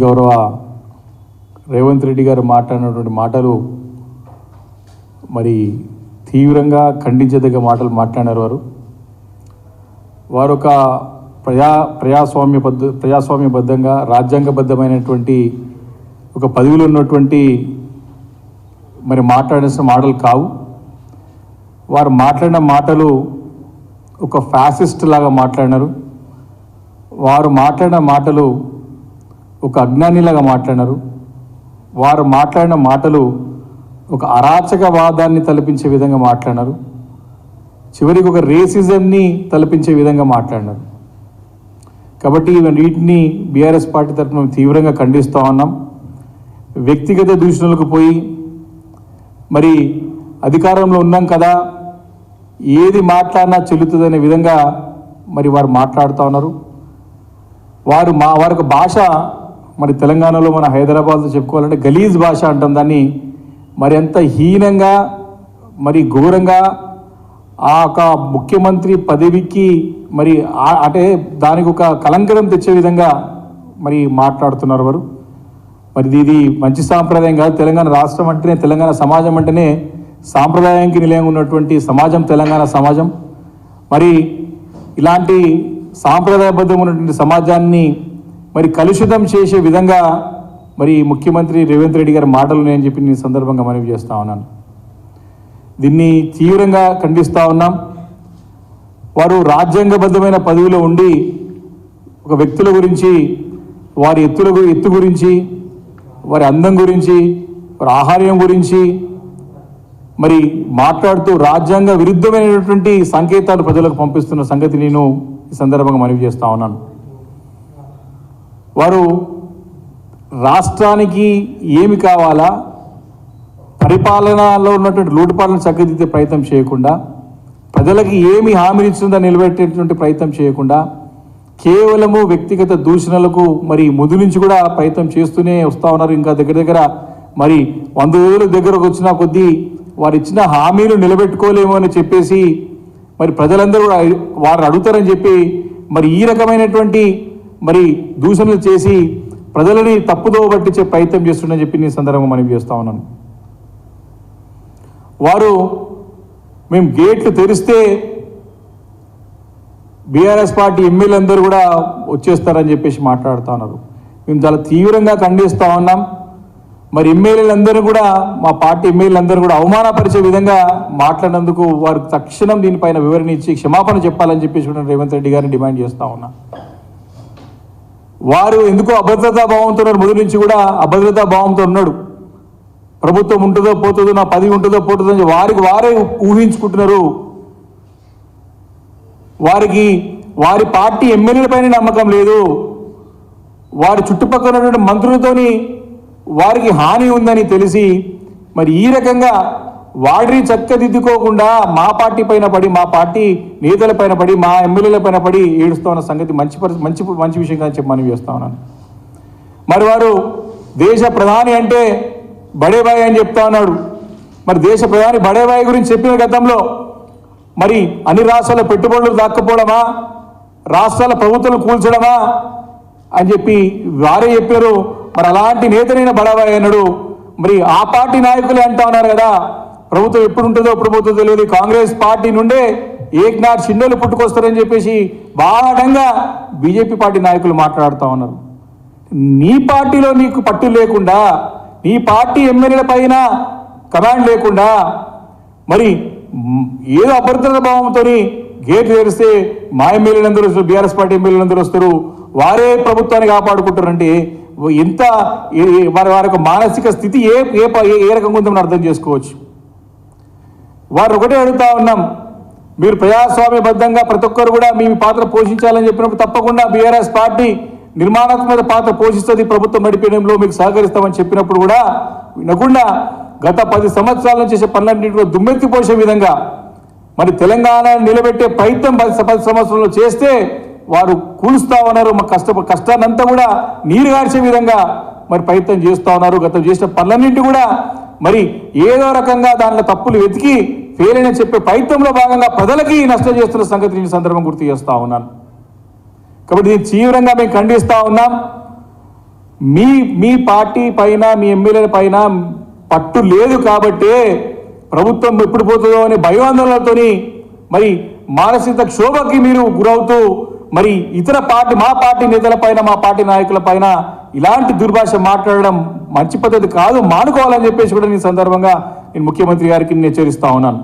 గౌరవ రేవంత్ రెడ్డి గారు మాట్లాడినటువంటి మాటలు మరి తీవ్రంగా ఖండించదగ్గ మాటలు మాట్లాడారు. వారు ఒక ప్రజాస్వామ్యబద్ధంగా రాజ్యాంగబద్ధమైనటువంటి ఒక పదవిలో ఉన్నటువంటి మరి మాట్లాడిన మాటలు కావు. వారు మాట్లాడిన మాటలు ఒక ఫ్యాసిస్ట్ లాగా మాట్లాడినారు. వారు మాట్లాడిన మాటలు ఒక అజ్ఞానిలాగా మాట్లాడినారు. వారు మాట్లాడిన మాటలు ఒక అరాచకవాదాన్ని తలపించే విధంగా మాట్లాడినారు. చివరికి ఒక రేసిజంని తలపించే విధంగా మాట్లాడినారు. కాబట్టి వీటిని బీఆర్ఎస్ పార్టీ తరఫున తీవ్రంగా ఖండిస్తూ ఉన్నాం. వ్యక్తిగత దూషణలకు పోయి మరి అధికారంలో ఉన్నాం కదా, ఏది మాట్లాడినా చెల్లుతుందనే విధంగా మరి వారు మాట్లాడుతూ ఉన్నారు. వారికి భాష మరి తెలంగాణలో మన హైదరాబాద్లో చెప్పుకోవాలంటే గలీజ్ భాష అంటాం దాన్ని. మరి ఎంత హీనంగా మరి ఘోరంగా ఆ ఒక ముఖ్యమంత్రి పదవికి మరి అంటే దానికి ఒక కలంకరం తెచ్చే విధంగా మరి మాట్లాడుతున్నారు వారు. మరి ఇది మంచి సాంప్రదాయం కాదు. తెలంగాణ రాష్ట్రం అంటేనే, తెలంగాణ సమాజం అంటేనే సాంప్రదాయానికి నిలయంగా ఉన్నటువంటి సమాజం తెలంగాణ సమాజం. మరి ఇలాంటి సాంప్రదాయబద్ధం ఉన్నటువంటి సమాజాన్ని మరి కలుషితం చేసే విధంగా మరి ముఖ్యమంత్రి రేవంత్ రెడ్డి గారి మాటలు నేను చెప్పి నేను సందర్భంగా మనవి చేస్తూ ఉన్నాను. దీన్ని తీవ్రంగా ఖండిస్తూ ఉన్నాం. వారు రాజ్యాంగబద్ధమైన పదవిలో ఉండి ఒక వ్యక్తుల గురించి, వారి ఎత్తు గురించి, వారి అందం గురించి, వారి ఆహార్యం గురించి మరి మాట్లాడుతూ రాజ్యాంగ విరుద్ధమైనటువంటి సంకేతాలు ప్రజలకు పంపిస్తున్న సంగతి నేను ఈ సందర్భంగా మనవి చేస్తూ ఉన్నాను. వారు రాష్ట్రానికి ఏమి కావాలా, పరిపాలనలో ఉన్నటువంటి లోటుపాట్లను చక్కదిద్దే ప్రయత్నం చేయకుండా, ప్రజలకి ఏమి హామీలు ఇస్తుందో నిలబెట్టేటువంటి ప్రయత్నం చేయకుండా కేవలము వ్యక్తిగత దూషణలకు మరి ముందు నుంచి కూడా ప్రయత్నం చేస్తూనే వస్తూ ఉన్నారు. ఇంకా దగ్గర మరి 100 రోజుల దగ్గరకు వచ్చిన కొద్దీ వారు ఇచ్చిన హామీలు నిలబెట్టుకోలేము అని చెప్పేసి మరి ప్రజలందరూ కూడా వారు అడుగుతారని చెప్పి మరి ఈ రకమైనటువంటి మరి దూషణలు చేసి ప్రజలని తప్పుదో పట్టించే ప్రయత్నం చేస్తుండని చెప్పి నేను సందర్భంగా మనవి చేస్తూ ఉన్నాను. వారు మేము గేట్లు తెరిస్తే బీఆర్ఎస్ పార్టీ ఎమ్మెల్యేలందరూ కూడా వచ్చేస్తారని చెప్పేసి మాట్లాడుతూ ఉన్నారు. మేము చాలా తీవ్రంగా ఖండిస్తూ ఉన్నాం. మరి ఎమ్మెల్యేలందరూ కూడా, మా పార్టీ ఎమ్మెల్యేలందరూ కూడా అవమానపరిచే విధంగా మాట్లాడినందుకు వారు తక్షణం దీనిపైన వివరణ ఇచ్చి క్షమాపణ చెప్పాలని చెప్పేసి రేవంత్ రెడ్డి గారిని డిమాండ్ చేస్తూ ఉన్నా. వారు ఎందుకో అభద్రతా భావంతో ఉన్నారు. మొదటి నుంచి కూడా అభద్రతా భావంతో ఉన్నాడు. ప్రభుత్వం ఉంటుందో పోతుందో, నా పదవి ఉంటుందో పోతుందో అని వారే ఊహించుకుంటున్నారు. వారి పార్టీ ఎమ్మెల్యేలపైన నమ్మకం లేదు. వారి చుట్టుపక్కల ఉన్నటువంటి మంత్రులతోని వారికి హాని ఉందని తెలిసి మరి ఈ రకంగా వాడిని చక్కదిద్దుకోకుండా మా పార్టీ పైన పడి, మా పార్టీ నేతల పైన పడి, మా ఎమ్మెల్యేల పైన పడి ఏడుస్తూ ఉన్న సంగతి మంచి విషయంగా చెప్పి మనవి చేస్తా ఉన్నాను. మరి వారు దేశ ప్రధాని అంటే బడేబాయ్ అని చెప్తా ఉన్నాడు. మరి దేశ ప్రధాని బడేబాయ్ గురించి చెప్పిన గతంలో మరి అన్ని రాష్ట్రాల పెట్టుబడులు దాక్కపోవడమా, రాష్ట్రాల ప్రభుత్వాలు కూల్చడమా అని చెప్పి వారే చెప్పారు. మరి అలాంటి నేతనైనా బడేబాయ్ అన్నాడు. మరి ఆ పార్టీ నాయకులే అంటా ఉన్నారు కదా, ప్రభుత్వం ఎప్పుడు ఉంటుందో ప్రభుత్వం తెలియదు, కాంగ్రెస్ పార్టీ నుండే ఏక్నాథ్ షిండేలు పుట్టుకొస్తారని చెప్పేసి బాఢంగా బీజేపీ పార్టీ నాయకులు మాట్లాడుతూ ఉన్నారు. నీ పార్టీలో నీకు పట్టు లేకుండా, నీ పార్టీ ఎమ్మెల్యేల పైన కమాండ్ లేకుండా మరి ఏదో అభద్రతా భావంతో గేట్లు తెరిస్తే మా ఎమ్మెల్యేలందరూ వస్తారు, బీఆర్ఎస్ పార్టీ ఎమ్మెల్యేలందరూ వస్తారు, వారే ప్రభుత్వాన్ని కాపాడుకుంటారంటే ఎంత వారి యొక్క మానసిక స్థితి ఏ రకంగా ఉందో మనం అర్థం చేసుకోవచ్చు. వారు ఒకటే అడుగుతా ఉన్నాం, మీరు ప్రజాస్వామ్యబద్ధంగా ప్రతి ఒక్కరు కూడా మీ పాత్ర పోషించాలని చెప్పినప్పుడు తప్పకుండా బీఆర్ఎస్ పార్టీ నిర్మాణాత్మక పాత్ర పోషిస్తుంది, ప్రభుత్వం నడిపేయడంలో మీకు సహకరిస్తామని చెప్పినప్పుడు కూడా వినకుండా గత 10 సంవత్సరాల నుంచి చేసే పనులన్నింటిలో దుమ్మెత్తిపోసే విధంగా మరి తెలంగాణ నిలబెట్టే ప్రయత్నం 10 సంవత్సరాలు చేస్తే వారు కూలుస్తూ ఉన్నారు. మా కష్టాన్నంతా కూడా నీరు గార్చే విధంగా మరి ప్రయత్నం చేస్తూ ఉన్నారు. గతం చేసిన పనులన్నింటి కూడా మరి ఏదో రకంగా దానిలో తప్పులు వెతికి ఫెయిల్ అయిన చెప్పే ప్రయత్నంలో భాగంగా ప్రజలకి నష్టం చేస్తున్న సంగతి ఈ సందర్భం గుర్తు చేస్తూ ఉన్నాను. కాబట్టి దీన్ని తీవ్రంగా మేము ఖండిస్తూ ఉన్నాం. మీ పార్టీ పైన మీ ఎమ్మెల్యేల పైన పట్టు లేదు కాబట్టే ప్రభుత్వం ఎప్పుడు పోతుందో అనే భయాందోళనలతోని మరి మానసిక క్షోభకి మీరు గురవుతూ మరి ఇతర పార్టీ మా పార్టీ నేతల పైన మా పార్టీ నాయకుల పైన ఇలాంటి దుర్భాష మాట్లాడడం మంచి పద్ధతి కాదు, మానుకోవాలని చెప్పేసి కూడా ఈ సందర్భంగా నేను ముఖ్యమంత్రి గారికి హెచ్చరిస్తా ఉన్నాను.